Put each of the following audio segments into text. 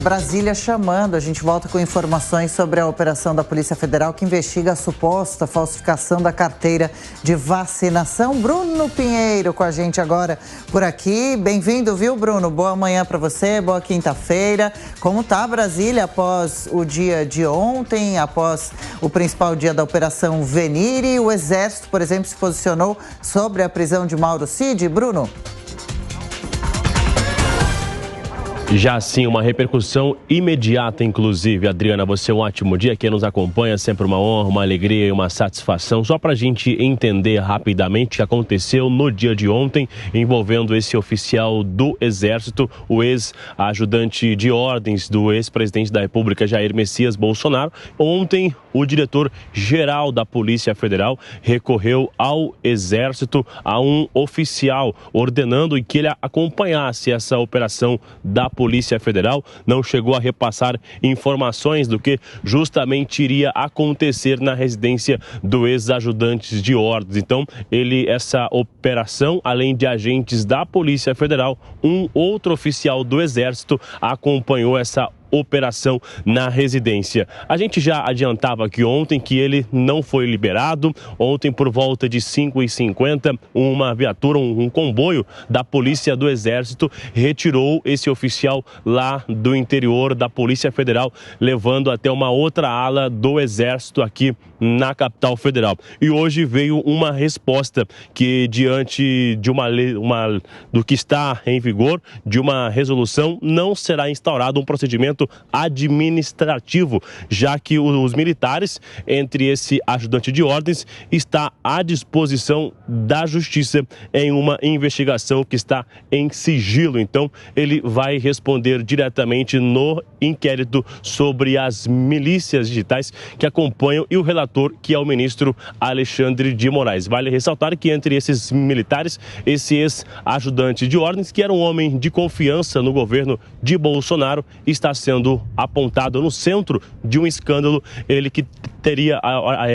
Brasília chamando, a gente volta com informações sobre a operação da Polícia Federal que investiga a suposta falsificação da carteira de vacinação. Bruno Pinheiro com a gente agora por aqui. Bem-vindo, viu, Bruno? Boa manhã para você, boa quinta-feira. Como tá Brasília após o dia de ontem, após o principal dia da Operação Venire? O Exército, por exemplo, se posicionou sobre a prisão de Mauro Cid. Bruno? Já sim, uma repercussão imediata, inclusive. Adriana, você um ótimo dia, quem nos acompanha, sempre uma honra, uma alegria e uma satisfação. Só para a gente entender rapidamente o que aconteceu no dia de ontem, envolvendo esse oficial do Exército, o ex-ajudante de ordens do ex-presidente da República, Jair Messias Bolsonaro. Ontem, o diretor-geral da Polícia Federal recorreu ao Exército, a um oficial, ordenando que ele acompanhasse essa operação da Polícia Federal. Não chegou a repassar informações do que justamente iria acontecer na residência do ex-ajudante de ordens. Então, essa operação, além de agentes da Polícia Federal, um outro oficial do Exército acompanhou essa operação na residência. A gente já adiantava aqui ontem que ele não foi liberado. Ontem, por volta de 5h50, uma viatura, um comboio da Polícia do Exército retirou esse oficial lá do interior da Polícia Federal, levando até uma outra ala do Exército aqui na capital federal. E hoje veio uma resposta que, diante de uma lei, do que está em vigor, de uma resolução, não será instaurado um procedimento administrativo, já que os militares, entre esse ajudante de ordens, está à disposição da justiça em uma investigação que está em sigilo. Então, ele vai responder diretamente no inquérito sobre as milícias digitais que acompanham, e o relator, que é o ministro Alexandre de Moraes. Vale ressaltar que entre esses militares, esse ex-ajudante de ordens, que era um homem de confiança no governo de Bolsonaro, está sendo apontado no centro de um escândalo, ele que teria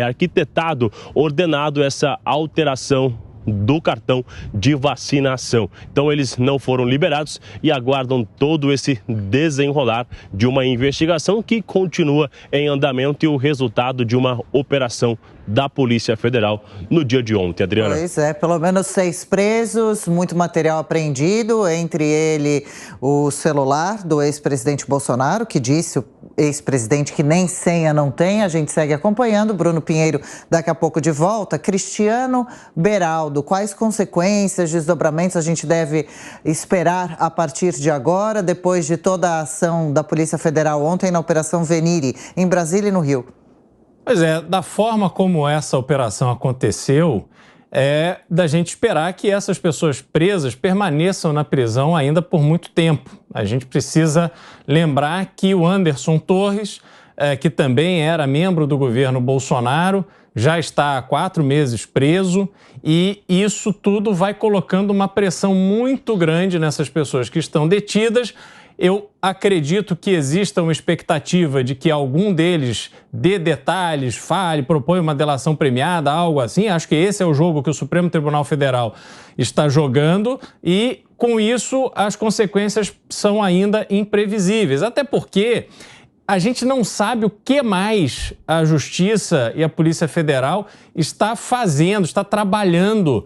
arquitetado, ordenado essa alteração do cartão de vacinação. Então, eles não foram liberados e aguardam todo esse desenrolar de uma investigação que continua em andamento e o resultado de uma operação da Polícia Federal no dia de ontem, Adriana. Pois é, pelo menos 6 presos, muito material apreendido, entre ele o celular do ex-presidente Bolsonaro, que disse o ex-presidente que nem senha não tem. A gente segue acompanhando. Bruno Pinheiro daqui a pouco de volta. Cristiano Beraldo, quais consequências, desdobramentos a gente deve esperar a partir de agora, depois de toda a ação da Polícia Federal ontem na Operação Venire, em Brasília e no Rio? Pois é, da forma como essa operação aconteceu, é da gente esperar que essas pessoas presas permaneçam na prisão ainda por muito tempo. A gente precisa lembrar que o Anderson Torres, que também era membro do governo Bolsonaro, já está há 4 meses preso, e isso tudo vai colocando uma pressão muito grande nessas pessoas que estão detidas. Eu acredito que exista uma expectativa de que algum deles dê detalhes, fale, proponha uma delação premiada, algo assim. Acho que esse é o jogo que o Supremo Tribunal Federal está jogando, e, com isso, as consequências são ainda imprevisíveis. Até porque a gente não sabe o que mais a Justiça e a Polícia Federal está fazendo, está trabalhando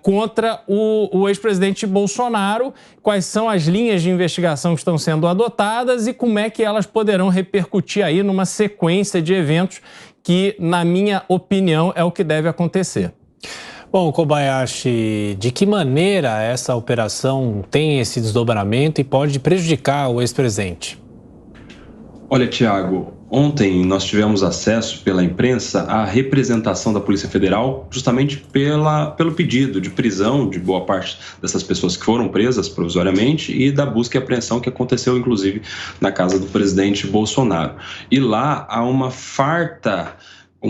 contra o ex-presidente Bolsonaro, quais são as linhas de investigação que estão sendo adotadas e como é que elas poderão repercutir aí numa sequência de eventos que, na minha opinião, é o que deve acontecer. Bom, Kobayashi, de que maneira essa operação tem esse desdobramento e pode prejudicar o ex-presidente? Olha, Tiago, ontem nós tivemos acesso pela imprensa à representação da Polícia Federal justamente pelo pedido de prisão de boa parte dessas pessoas que foram presas provisoriamente e da busca e apreensão que aconteceu, inclusive, na casa do presidente Bolsonaro. E lá há um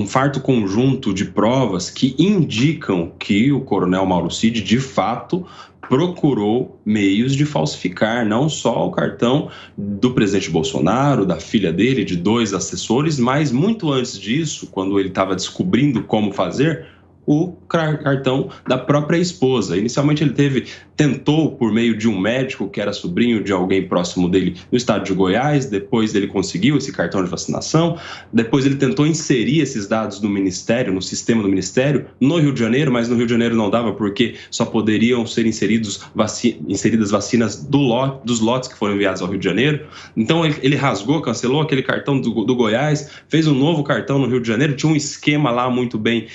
farto conjunto de provas que indicam que o coronel Mauro Cid, de fato, procurou meios de falsificar não só o cartão do presidente Bolsonaro, da filha dele, de 2 assessores, mas muito antes disso, quando ele estava descobrindo como fazer, o cartão da própria esposa. Inicialmente ele tentou por meio de um médico que era sobrinho de alguém próximo dele no estado de Goiás, depois ele conseguiu esse cartão de vacinação, depois ele tentou inserir esses dados no Ministério, no sistema do Ministério, no Rio de Janeiro, mas no Rio de Janeiro não dava porque só poderiam ser inseridas vacinas dos lotes que foram enviados ao Rio de Janeiro. Então ele rasgou, cancelou aquele cartão do Goiás, fez um novo cartão no Rio de Janeiro, tinha um esquema lá muito bem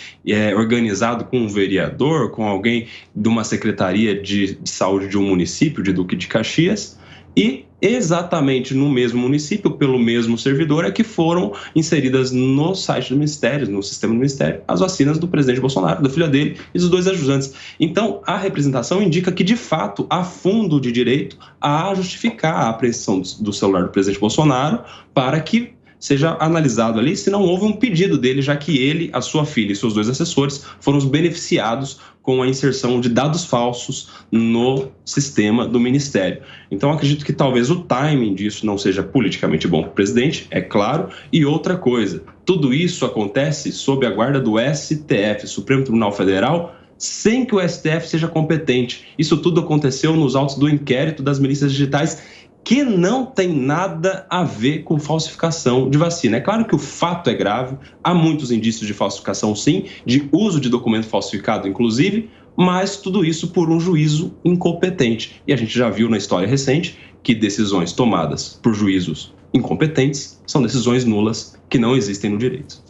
organizado com um vereador, com alguém de uma secretaria de saúde de um município, de Duque de Caxias, e exatamente no mesmo município, pelo mesmo servidor, é que foram inseridas no site do Ministério, no sistema do Ministério, as vacinas do presidente Bolsonaro, da filha dele e dos 2 ajudantes. Então, a representação indica que, de fato, há fundo de direito a justificar a apreensão do celular do presidente Bolsonaro para que seja analisado ali se não houve um pedido dele, já que ele, a sua filha e seus 2 assessores foram os beneficiados com a inserção de dados falsos no sistema do Ministério. Então, acredito que talvez o timing disso não seja politicamente bom para o presidente, é claro. E outra coisa, tudo isso acontece sob a guarda do STF, Supremo Tribunal Federal, sem que o STF seja competente. Isso tudo aconteceu nos autos do inquérito das milícias digitais, que não tem nada a ver com falsificação de vacina. É claro que o fato é grave, há muitos indícios de falsificação sim, de uso de documento falsificado inclusive, mas tudo isso por um juízo incompetente. E a gente já viu na história recente que decisões tomadas por juízos incompetentes são decisões nulas que não existem no direito.